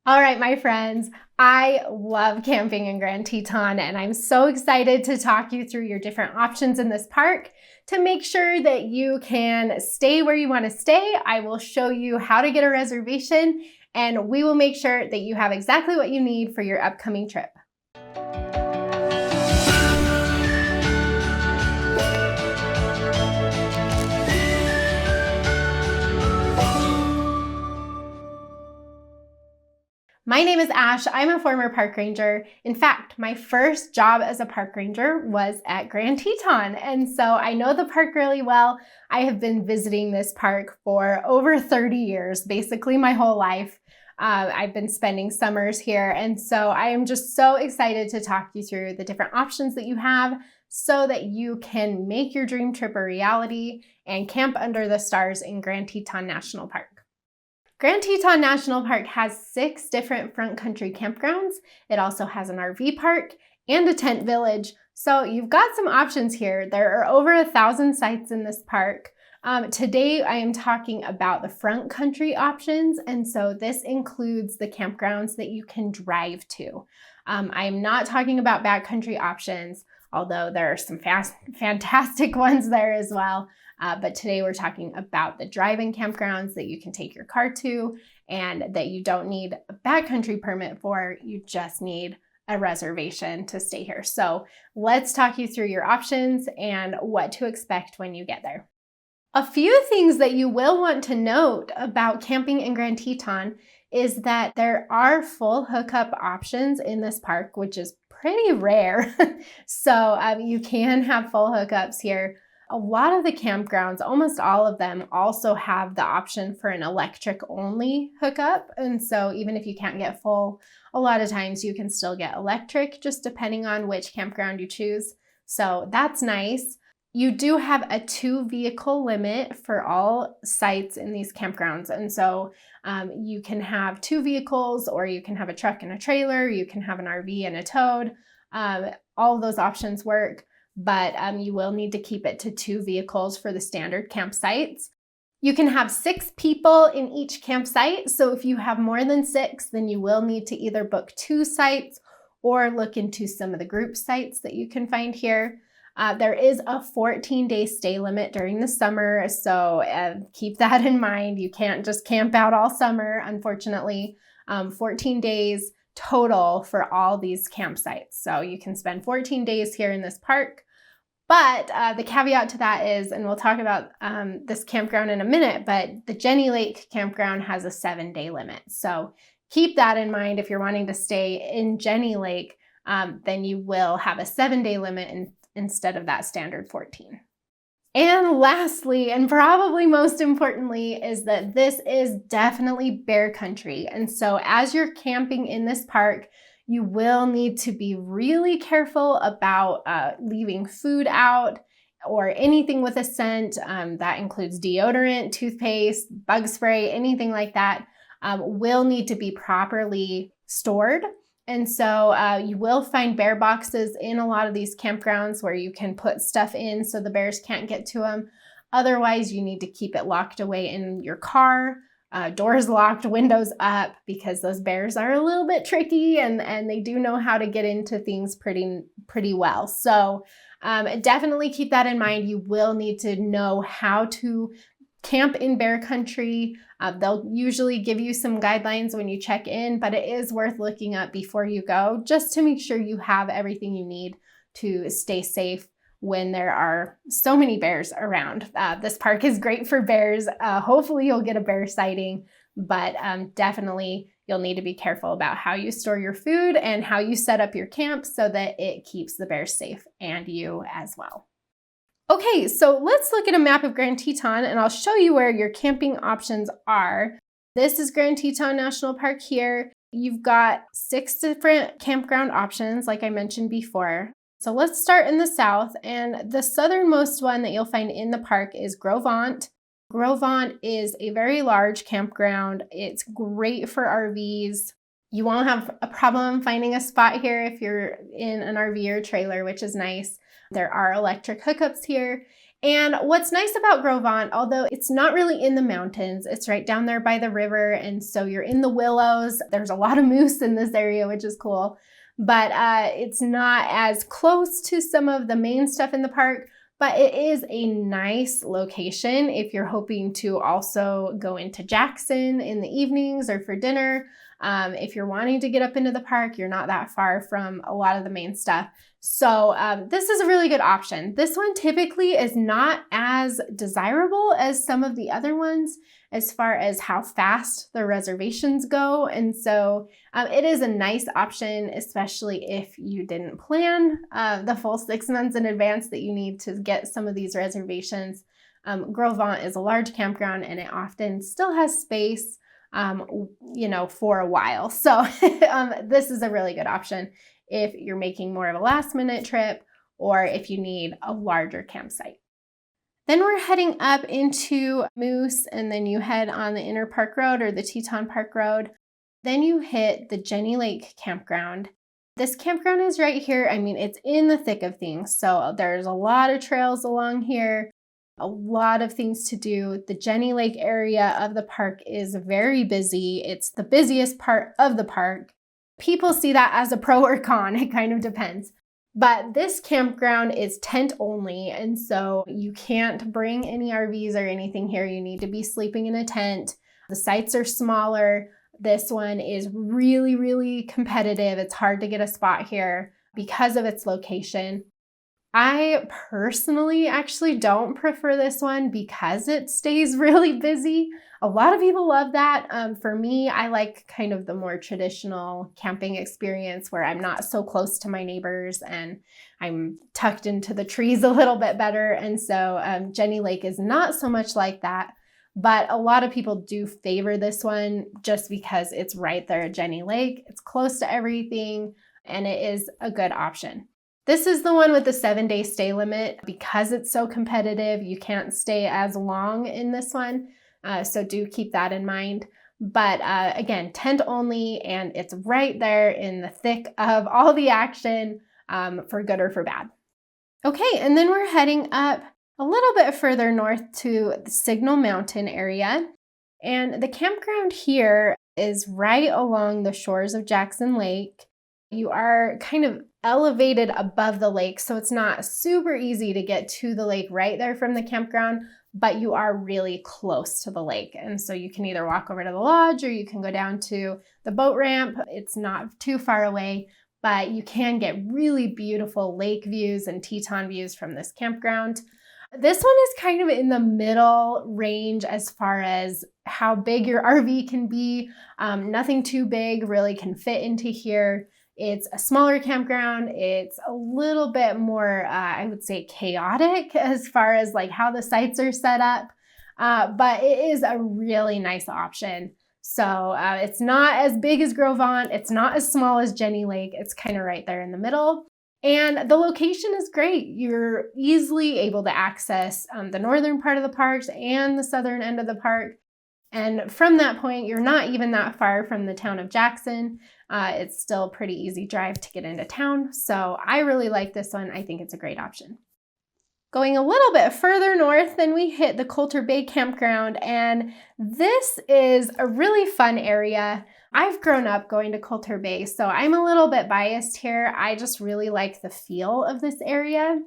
All right, my friends, I love camping in Grand Teton, and I'm so excited to talk you through your different options in this park. To make sure that you can stay where you want to stay, I will show you how to get a reservation, and we will make sure that you have exactly what you need for your upcoming trip. My name is Ash. I'm a former park ranger. In fact, my first job as a park ranger was at Grand Teton, and so I know the park really well. I have been visiting this park for over 30 years, basically my whole life. I've been spending summers here, and so I am just so excited to talk you through the different options that you have so that you can make your dream trip a reality and camp under the stars in Grand Teton National Park. Grand Teton National Park has 6 different front country campgrounds. It also has an RV park and a tent village. So you've got some options here. There are over 1,000 sites in this park. Today I am talking about the front country options, and so this includes the campgrounds that you can drive to. I am not talking about backcountry options, although there are some fantastic ones there as well. But today we're talking about the drive-in campgrounds that you can take your car to and that you don't need a backcountry permit for. You just need a reservation to stay here. So let's talk you through your options and what to expect when you get there. A few things that you will want to note about camping in Grand Teton is that there are full hookup options in this park, which is pretty rare. So you can have full hookups here. A lot of the campgrounds, almost all of them, also have the option for an electric-only hookup. And so even if you can't get full, a lot of times you can still get electric, just depending on which campground you choose. So that's nice. You do have a 2-vehicle limit for all sites in these campgrounds. And so you can have 2 vehicles, or you can have a truck and a trailer, you can have an RV and a towed. All of those options work. But you will need to keep it to 2 vehicles for the standard campsites. You can have 6 people in each campsite. So if you have more than 6, then you will need to either book 2 sites or look into some of the group sites that you can find here. There is a 14-day stay limit during the summer, so keep that in mind. You can't just camp out all summer, unfortunately. 14 days total for all these campsites. So you can spend 14 days here in this park. But the caveat to that is, and we'll talk about this campground in a minute, but the Jenny Lake campground has a 7-day limit. So keep that in mind. If you're wanting to stay in Jenny Lake, then you will have a 7-day limit instead of that standard 14. And lastly, and probably most importantly, is that this is definitely bear country. And so as you're camping in this park, you will need to be really careful about leaving food out or anything with a scent. That includes deodorant, toothpaste, bug spray, anything like that will need to be properly stored. And so you will find bear boxes in a lot of these campgrounds where you can put stuff in so the bears can't get to them. Otherwise, you need to keep it locked away in your car. Doors locked, windows up, because those bears are a little bit tricky and they do know how to get into things pretty well. So definitely keep that in mind. You will need to know how to camp in bear country. They'll usually give you some guidelines when you check in, but it is worth looking up before you go just to make sure you have everything you need to stay safe when there are so many bears around. This park is great for bears. Hopefully you'll get a bear sighting, but definitely you'll need to be careful about how you store your food and how you set up your camp so that it keeps the bears safe and you as well. Okay, so let's look at a map of Grand Teton and I'll show you where your camping options are. This is Grand Teton National Park here. You've got 6 different campground options, like I mentioned before. So let's start in the south, and the southernmost one that you'll find in the park is Grovant. Grovant is a very large campground. It's great for RVs. You won't have a problem finding a spot here if you're in an RV or trailer, which is nice. There are electric hookups here, And what's nice about Gros Ventre, although it's not really in the mountains, it's right down there by the river, and so you're in the willows. There's a lot of moose in this area, which is cool, but it's not as close to some of the main stuff in the park, but it is a nice location if you're hoping to also go into Jackson in the evenings or for dinner. If you're wanting to get up into the park, you're not that far from a lot of the main stuff. So this is a really good option. This one typically is not as desirable as some of the other ones as far as how fast the reservations go. And so it is a nice option, especially if you didn't plan the full 6 months in advance that you need to get some of these reservations. Gros Ventre is a large campground and it often still has space for a while. So this is a really good option if you're making more of a last minute trip or if you need a larger campsite. Then we're heading up into Moose, and then you head on the Inner Park Road or the Teton Park Road. Then you hit the Jenny Lake Campground. This campground is right here. I mean, it's in the thick of things. So there's a lot of trails along here, a lot of things to do. The Jenny Lake area of the park is very busy. It's the busiest part of the park. People see that as a pro or con. It kind of depends. But this campground is tent only, and so you can't bring any RVs or anything here. You need to be sleeping in a tent. The sites are smaller. This one is really, really competitive. It's hard to get a spot here because of its location. I personally actually don't prefer this one because it stays really busy. A lot of people love that. For me, I like kind of the more traditional camping experience where I'm not so close to my neighbors and I'm tucked into the trees a little bit better. And so Jenny Lake is not so much like that, but a lot of people do favor this one just because it's right there at Jenny Lake. It's close to everything and it is a good option. This is the one with the 7-day stay limit. Because it's so competitive, you can't stay as long in this one. So do keep that in mind. But again, tent only, and it's right there in the thick of all the action, for good or for bad. Okay, and then we're heading up a little bit further north to the Signal Mountain area. And the campground here is right along the shores of Jackson Lake. You are kind of elevated above the lake, so it's not super easy to get to the lake right there from the campground, but you are really close to the lake. And so you can either walk over to the lodge or you can go down to the boat ramp. It's not too far away, but you can get really beautiful lake views and Teton views from this campground. This one is kind of in the middle range as far as how big your RV can be. Nothing too big really can fit into here. It's a smaller campground. It's a little bit more, I would say, chaotic as far as like how the sites are set up, but it is a really nice option. So it's not as big as Gros Ventre. It's not as small as Jenny Lake. It's kind of right there in the middle. And the location is great. You're easily able to access the northern part of the parks and the southern end of the park. And from that point, you're not even that far from the town of Jackson. It's still a pretty easy drive to get into town. So I really like this one. I think it's a great option. Going a little bit further north, then we hit the Coulter Bay Campground, and this is a really fun area. I've grown up going to Coulter Bay, so I'm a little bit biased here. I just really like the feel of this area.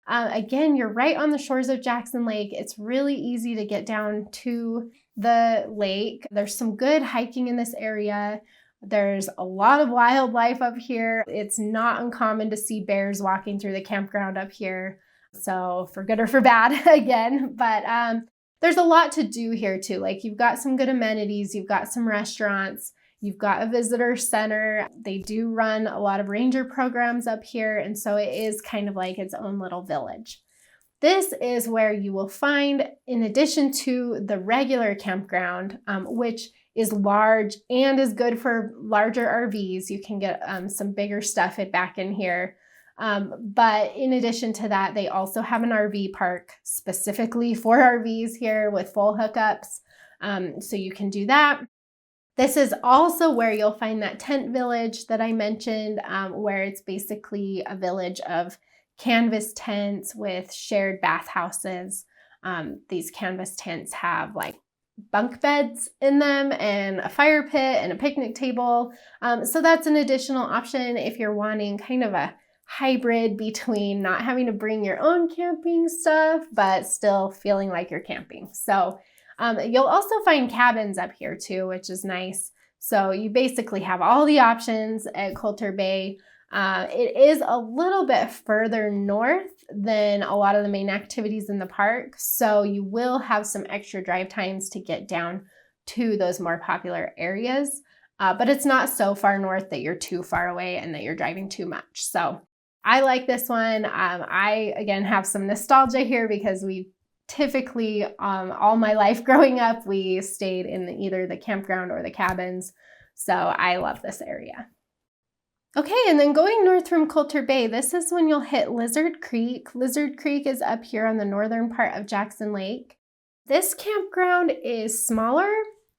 Again, you're right on the shores of Jackson Lake. It's really easy to get down to the lake. There's some good hiking in this area. There's a lot of wildlife up here. It's not uncommon to see bears walking through the campground up here. So for good or for bad again, but there's a lot to do here too. Like you've got some good amenities, you've got some restaurants, you've got a visitor center. They do run a lot of ranger programs up here. And so it is kind of like its own little village. This is where you will find, in addition to the regular campground, which is large and is good for larger RVs. You can get some bigger stuff back in here. But in addition to that, they also have an RV park specifically for RVs here with full hookups. So you can do that. This is also where you'll find that tent village that I mentioned, where it's basically a village of canvas tents with shared bathhouses. These canvas tents have like bunk beds in them and a fire pit and a picnic table. So that's an additional option if you're wanting kind of a hybrid between not having to bring your own camping stuff, but still feeling like you're camping. So you'll also find cabins up here too, which is nice. So you basically have all the options at Coulter Bay. It is a little bit further north than a lot of the main activities in the park, so you will have some extra drive times to get down to those more popular areas, but it's not so far north that you're too far away and that you're driving too much. So I like this one. I, again, have some nostalgia here because we typically, all my life growing up, we stayed in either the campground or the cabins, so I love this area. Okay, and then going north from Coulter Bay, this is when you'll hit Lizard Creek. Lizard Creek is up here on the northern part of Jackson Lake. This campground is smaller.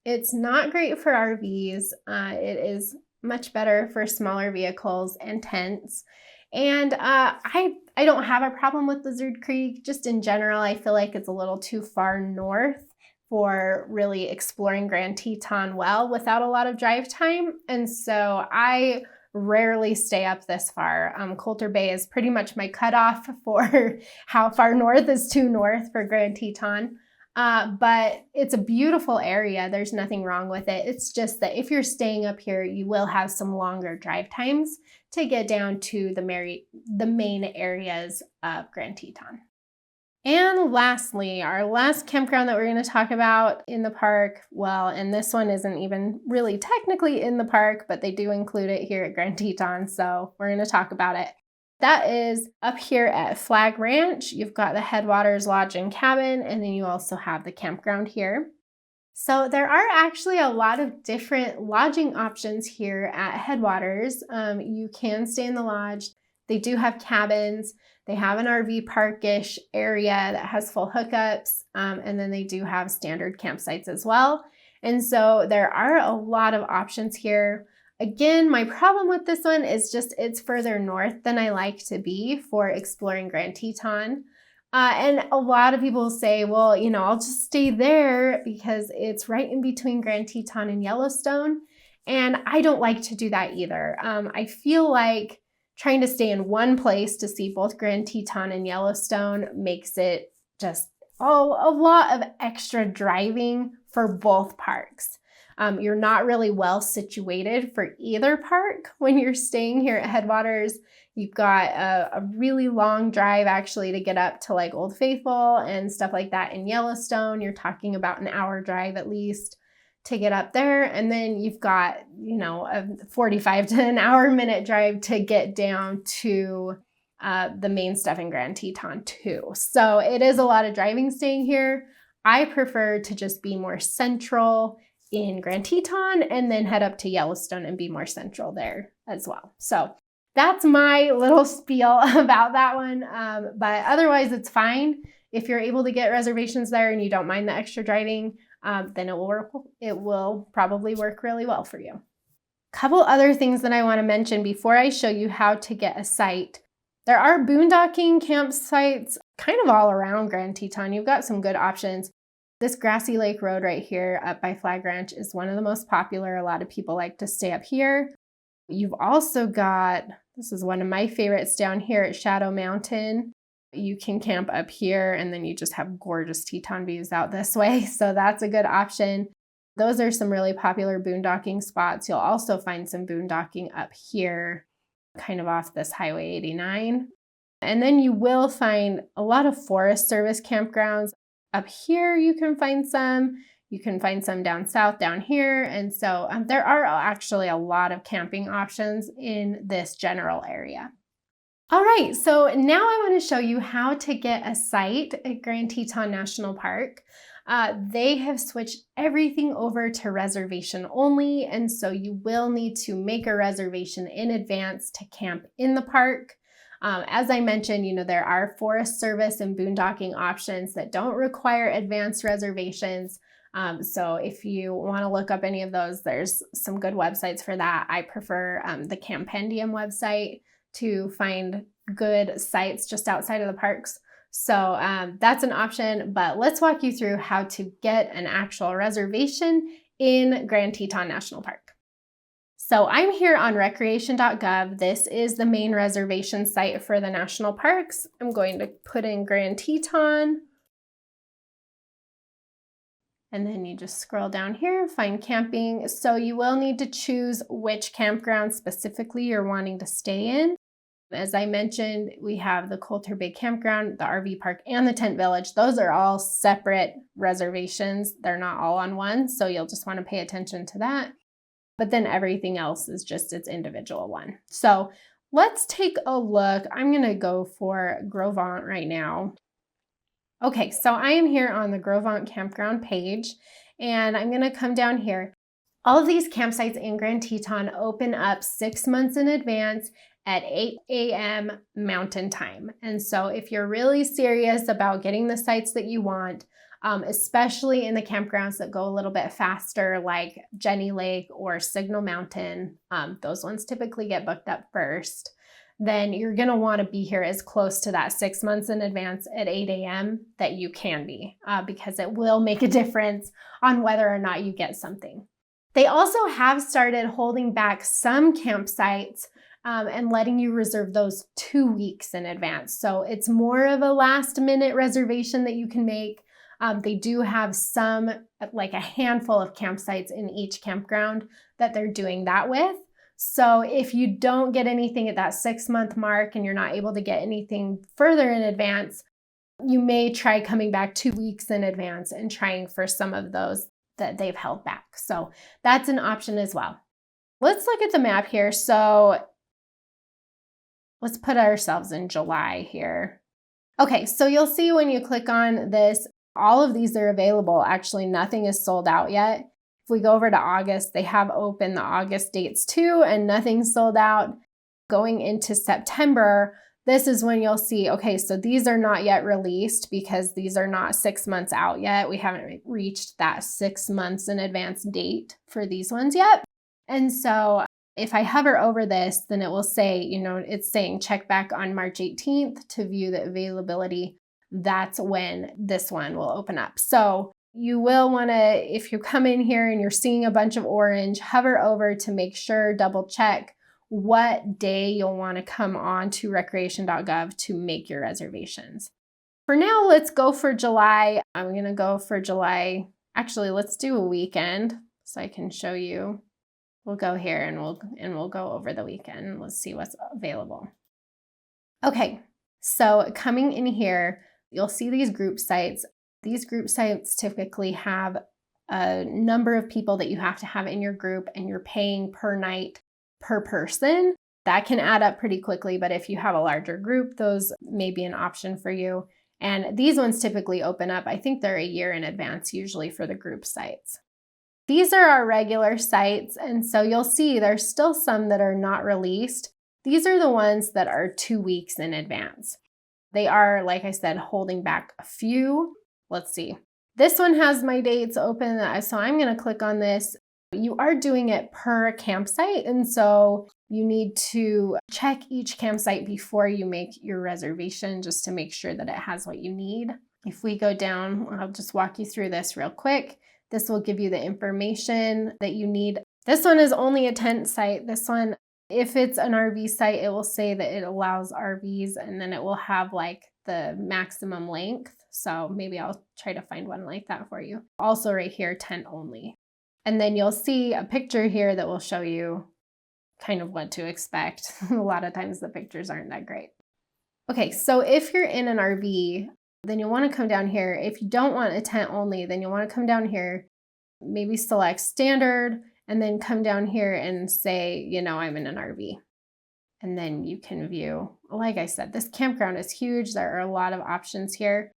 It's not great for RVs. It is much better for smaller vehicles and tents. And I don't have a problem with Lizard Creek. Just in general, I feel like it's a little too far north for really exploring Grand Teton well without a lot of drive time. And so I rarely stay up this far. Coulter Bay is pretty much my cutoff for how far north is too north for Grand Teton. But it's a beautiful area. There's nothing wrong with it. It's just that if you're staying up here, you will have some longer drive times to get down to the main areas of Grand Teton. And lastly, our last campground that we're going to talk about in the park, well, and this one isn't even really technically in the park, but they do include it here at Grand Teton, so we're going to talk about it. That is up here at Flag Ranch. You've got the Headwaters Lodge and Cabin, and then you also have the campground here. So there are actually a lot of different lodging options here at Headwaters. You can stay in the lodge. They do have cabins. They have an RV park-ish area that has full hookups, and then they do have standard campsites as well. And so there are a lot of options here. Again, my problem with this one is just it's further north than I like to be for exploring Grand Teton. And a lot of people say, well, you know, I'll just stay there because it's right in between Grand Teton and Yellowstone. And I don't like to do that either. I feel like trying to stay in one place to see both Grand Teton and Yellowstone makes it just a lot of extra driving for both parks. You're not really well situated for either park when you're staying here at Headwaters. You've got a really long drive actually to get up to like Old Faithful and stuff like that. In Yellowstone, you're talking about an hour drive at least to get up there. And then you've got, you know, a 45 to an hour minute drive to get down to the main stuff in Grand Teton too. So it is a lot of driving staying here. I prefer to just be more central in Grand Teton and then head up to Yellowstone and be more central there as well. So that's my little spiel about that one. But otherwise it's fine. If you're able to get reservations there and you don't mind the extra driving, then it will probably work really well for you. Couple other things that I want to mention before I show you how to get a site. There are boondocking campsites kind of all around Grand Teton. You've got some good options. This Grassy Lake Road right here up by Flag Ranch is one of the most popular. A lot of people like to stay up here. You've also got, this is one of my favorites down here at Shadow Mountain. You can camp up here and then you just have gorgeous Teton views out this way. So that's a good option. Those are some really popular boondocking spots. You'll also find some boondocking up here, kind of off this Highway 89. And then you will find a lot of Forest Service campgrounds. Up here you can find some. You can find some down south down here. And so there are actually a lot of camping options in this general area. All right, so now I want to show you how to get a site at Grand Teton National Park. They have switched everything over to reservation only, and so you will need to make a reservation in advance to camp in the park. As I mentioned, you know, there are Forest Service and boondocking options that don't require advanced reservations. So if you want to look up any of those, there's some good websites for that. I prefer the Campendium website to find good sites just outside of the parks. So that's an option, but let's walk you through how to get an actual reservation in Grand Teton National Park. So I'm here on recreation.gov. This is the main reservation site for the national parks. I'm going to put in Grand Teton. And then you just scroll down here, find camping. So you will need to choose which campground specifically you're wanting to stay in. As I mentioned, we have the Coulter Bay Campground, the RV Park, and the Tent Village. Those are all separate reservations. They're not all on one, so you'll just want to pay attention to that. But then everything else is just its individual one. So let's take a look. I'm going to go for Gros Ventre right now. Okay, so I am here on the Gros Ventre campground page, and I'm going to come down here. All of these campsites in Grand Teton open up 6 months in advance at 8 a.m. Mountain Time. And so if you're really serious about getting the sites that you want, especially in the campgrounds that go a little bit faster, like Jenny Lake or Signal Mountain, those ones typically get booked up first, then you're gonna wanna be here as close to that 6 months in advance at 8 a.m. that you can be, because it will make a difference on whether or not you get something. They also have started holding back some campsites and letting you reserve those 2 weeks in advance. So it's more of a last minute reservation that you can make. They do have some, like a handful of campsites in each campground that they're doing that with. So if you don't get anything at that 6 month mark and you're not able to get anything further in advance, you may try coming back 2 weeks in advance and trying for some of those that they've held back. So that's an option as well. Let's look at the map here. So let's put ourselves in July here. Okay, so you'll see when you click on this, all of these are available. Actually, nothing is sold out yet. If we go over to August, they have open the August dates too, and nothing's sold out. Going into September, this is when you'll see, okay, so these are not yet released because these are not 6 months out yet. We haven't reached that 6 months in advance date for these ones yet. And so if I hover over this, then it will say, it's saying check back on March 18th to view the availability. That's when this one will open up. So you will want to, if you come in here and you're seeing a bunch of orange, hover over to make sure, double check what day you'll want to come on to recreation.gov to make your reservations. For now, let's go for July. I'm going to go for July. Actually, let's do a weekend so I can show you. We'll go here and we'll go over the weekend. Let's see what's available. Okay, so coming in here, you'll see these group sites. These group sites typically have a number of people that you have to have in your group, and you're paying per night per person. That can add up pretty quickly, but if you have a larger group, those may be an option for you. And these ones typically open up, I think they're a year in advance usually for the group sites. These are our regular sites, and so you'll see there's still some that are not released. These are the ones that are 2 weeks in advance. They are, like I said, holding back a few. Let's see. This one has my dates open, so I'm going to click on this. You are doing it per campsite, and so you need to check each campsite before you make your reservation just to make sure that it has what you need. If we go down, I'll just walk you through this real quick. This will give you the information that you need. This one is only a tent site. This one, if it's an RV site, it will say that it allows RVs, and then it will have like the maximum length. So maybe I'll try to find one like that for you. Also right here, tent only. And then you'll see a picture here that will show you kind of what to expect. A lot of times the pictures aren't that great. Okay, so if you're in an RV, then you'll want to come down here. If you don't want a tent only, then you'll want to come down here, maybe select standard, and then come down here and say, I'm in an RV. And then you can view, like I said, this campground is huge. There are a lot of options here.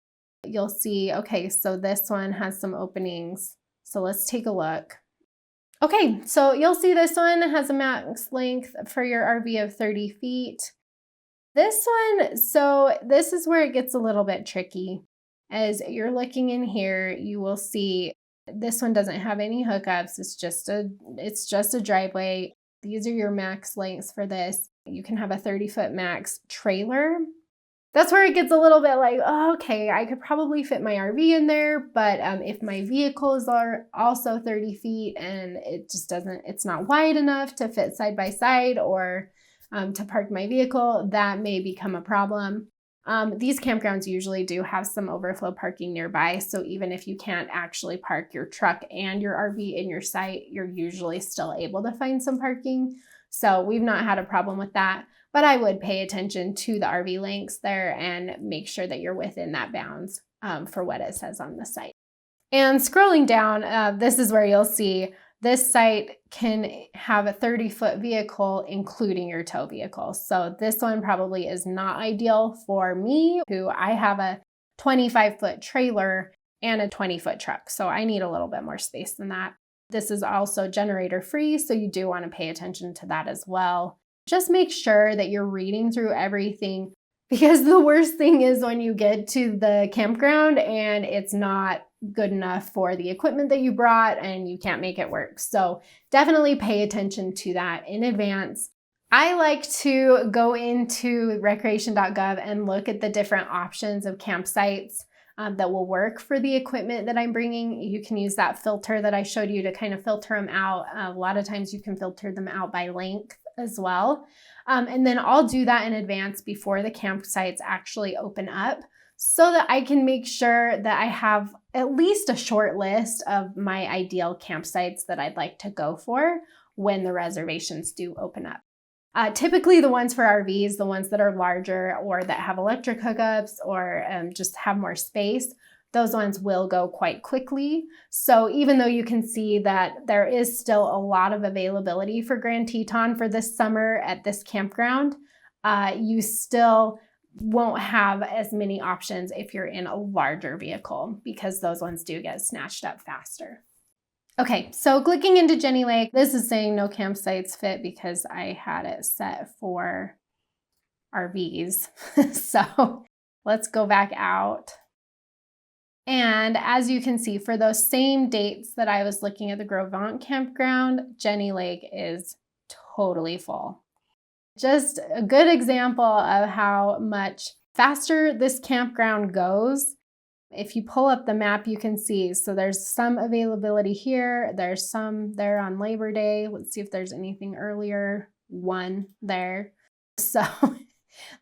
You'll see, okay, so this one has some openings. So let's take a look. Okay, so you'll see this one has a max length for your RV of 30 feet. This one, so this is where it gets a little bit tricky. As you're looking in here, you will see this one doesn't have any hookups. It's just a driveway. These are your max lengths for this. You can have a 30-foot max trailer. That's where it gets a little bit like, oh, okay, I could probably fit my RV in there, but if my vehicles are also 30 feet and it's not wide enough to fit side by side or to park my vehicle, that may become a problem. These campgrounds usually do have some overflow parking nearby, so even if you can't actually park your truck and your RV in your site, you're usually still able to find some parking. So we've not had a problem with that, but I would pay attention to the RV lengths there and make sure that you're within that bounds for what it says on the site. And scrolling down, this is where you'll see this site can have a 30-foot vehicle, including your tow vehicle. So this one probably is not ideal for me, who I have a 25-foot trailer and a 20-foot truck. So I need a little bit more space than that. This is also generator free, so you do want to pay attention to that as well. Just make sure that you're reading through everything, because the worst thing is when you get to the campground and it's not good enough for the equipment that you brought and you can't make it work. So definitely pay attention to that in advance. I like to go into recreation.gov and look at the different options of campsites that will work for the equipment that I'm bringing. You can use that filter that I showed you to kind of filter them out. A lot of times you can filter them out by length as well. And then I'll do that in advance before the campsites actually open up, so that I can make sure that I have at least a short list of my ideal campsites that I'd like to go for when the reservations do open up. Typically the ones for RVs, the ones that are larger or that have electric hookups or just have more space, those ones will go quite quickly. So even though you can see that there is still a lot of availability for Grand Teton for this summer at this campground, you still won't have as many options if you're in a larger vehicle, because those ones do get snatched up faster. Okay, so clicking into Jenny Lake, this is saying no campsites fit because I had it set for RVs. So let's go back out. And as you can see, for those same dates that I was looking at the Grovant campground, Jenny Lake is totally full. Just a good example of how much faster this campground goes. If you pull up the map, you can see, so there's some availability here. There's some there on Labor Day. Let's see if there's anything earlier. One there. So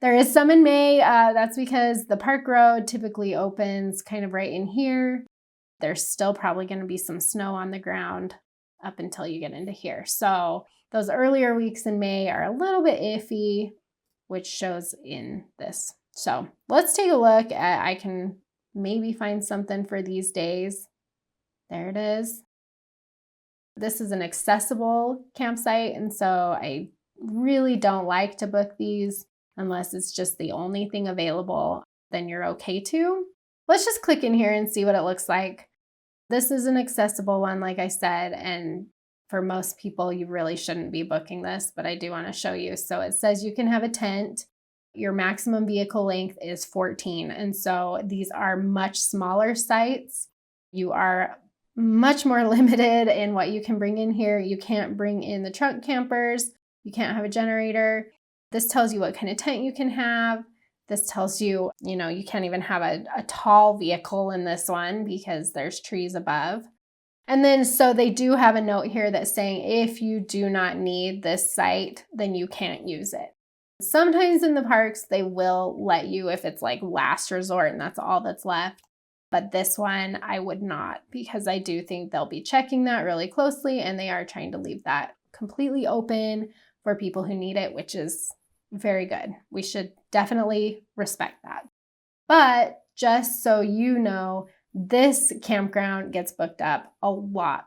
there is some in May. That's because the park road typically opens kind of right in here. There's still probably going to be some snow on the ground up until you get into here. So those earlier weeks in May are a little bit iffy, which shows in this. So let's take a look at, I can maybe find something for these days. There it is. This is an accessible campsite, and so I really don't like to book these unless it's just the only thing available. Then you're okay too. Let's just click in here and see what it looks like. This is an accessible one, like I said, and for most people, you really shouldn't be booking this, but I do want to show you. So it says you can have a tent. Your maximum vehicle length is 14. And so these are much smaller sites. You are much more limited in what you can bring in here. You can't bring in the trunk campers. You can't have a generator. This tells you what kind of tent you can have. This tells you, you can't even have a tall vehicle in this one because there's trees above. And then, so they do have a note here that's saying if you do not need this site, then you can't use it. Sometimes in the parks, they will let you if it's like last resort and that's all that's left. But this one, I would not, because I do think they'll be checking that really closely and they are trying to leave that completely open for people who need it, which is very good. We should definitely respect that. But just so you know, this campground gets booked up a lot.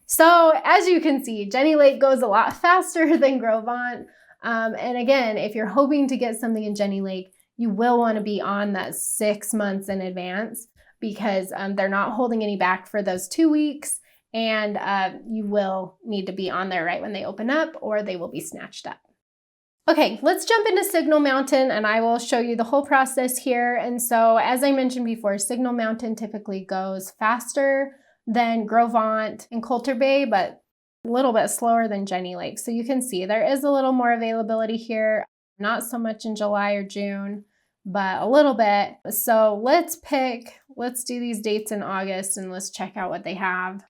So as you can see, Jenny Lake goes a lot faster than Grovant. And again, if you're hoping to get something in Jenny Lake, you will want to be on that 6 months in advance, because they're not holding any back for those 2 weeks. And you will need to be on there right when they open up, or they will be snatched up. Okay, let's jump into Signal Mountain and I will show you the whole process here. And so as I mentioned before, Signal Mountain typically goes faster than Grovant and Coulter Bay, but a little bit slower than Jenny Lake. So you can see there is a little more availability here, not so much in July or June, but a little bit. So let's do these dates in August and let's check out what they have.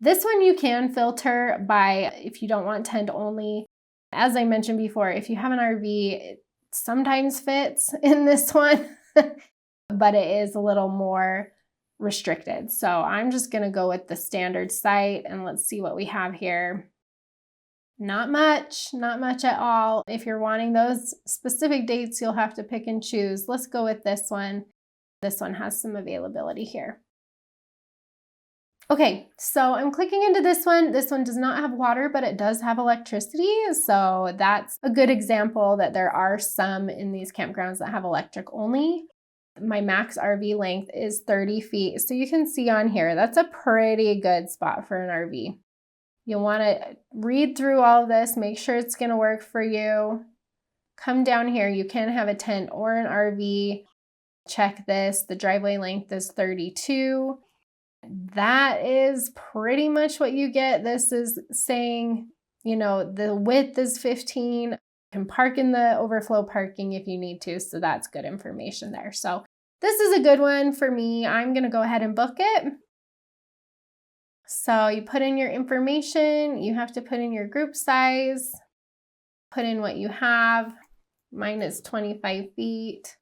This one you can filter by if you don't want tent only. As I mentioned before, if you have an RV, it sometimes fits in this one, but it is a little more restricted. So I'm just going to go with the standard site and let's see what we have here. Not much at all. If you're wanting those specific dates, you'll have to pick and choose. Let's go with this one. This one has some availability here. Okay, so I'm clicking into this one. This one does not have water, but it does have electricity. So that's a good example that there are some in these campgrounds that have electric only. My max RV length is 30 feet. So you can see on here, that's a pretty good spot for an RV. You'll want to read through all of this, make sure it's going to work for you. Come down here. You can have a tent or an RV. Check this. The driveway length is 32. That is pretty much what you get. This is saying, the width is 15. You can park in the overflow parking if you need to. So that's good information there. So this is a good one for me. I'm going to go ahead and book it. So you put in your information. You have to put in your group size, put in what you have. Mine is 25 feet.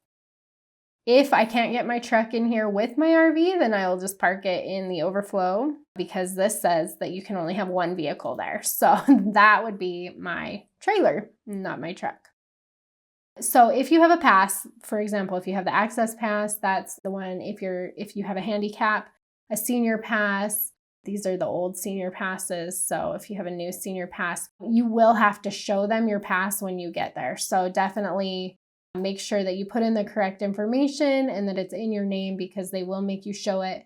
If I can't get my truck in here with my RV, then I will just park it in the overflow because this says that you can only have one vehicle there. So that would be my trailer, not my truck. So if you have a pass, for example, if you have the access pass, that's the one. If you have a handicap, a senior pass, these are the old senior passes. So if you have a new senior pass, you will have to show them your pass when you get there. So definitely make sure that you put in the correct information and that it's in your name because they will make you show it.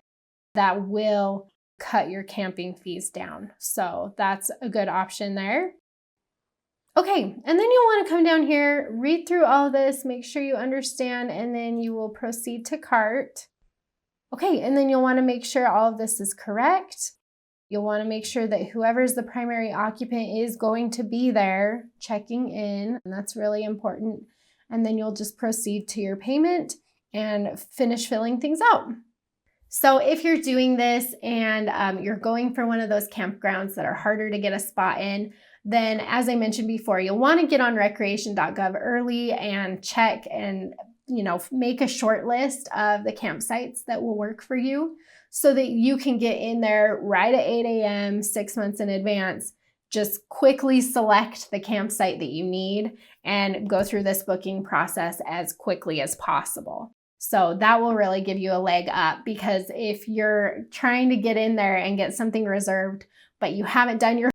That will cut your camping fees down. So that's a good option there. Okay, and then you'll want to come down here, read through all of this, make sure you understand, and then you will proceed to cart. Okay, and then you'll want to make sure all of this is correct. You'll want to make sure that whoever's the primary occupant is going to be there checking in, and that's really important. And then you'll just proceed to your payment and finish filling things out. So if you're doing this and you're going for one of those campgrounds that are harder to get a spot in, then as I mentioned before, you'll want to get on recreation.gov early and check and make a short list of the campsites that will work for you so that you can get in there right at 8 a.m. 6 months in advance. Just quickly select the campsite that you need and go through this booking process as quickly as possible. So that will really give you a leg up because if you're trying to get in there and get something reserved, but you haven't done your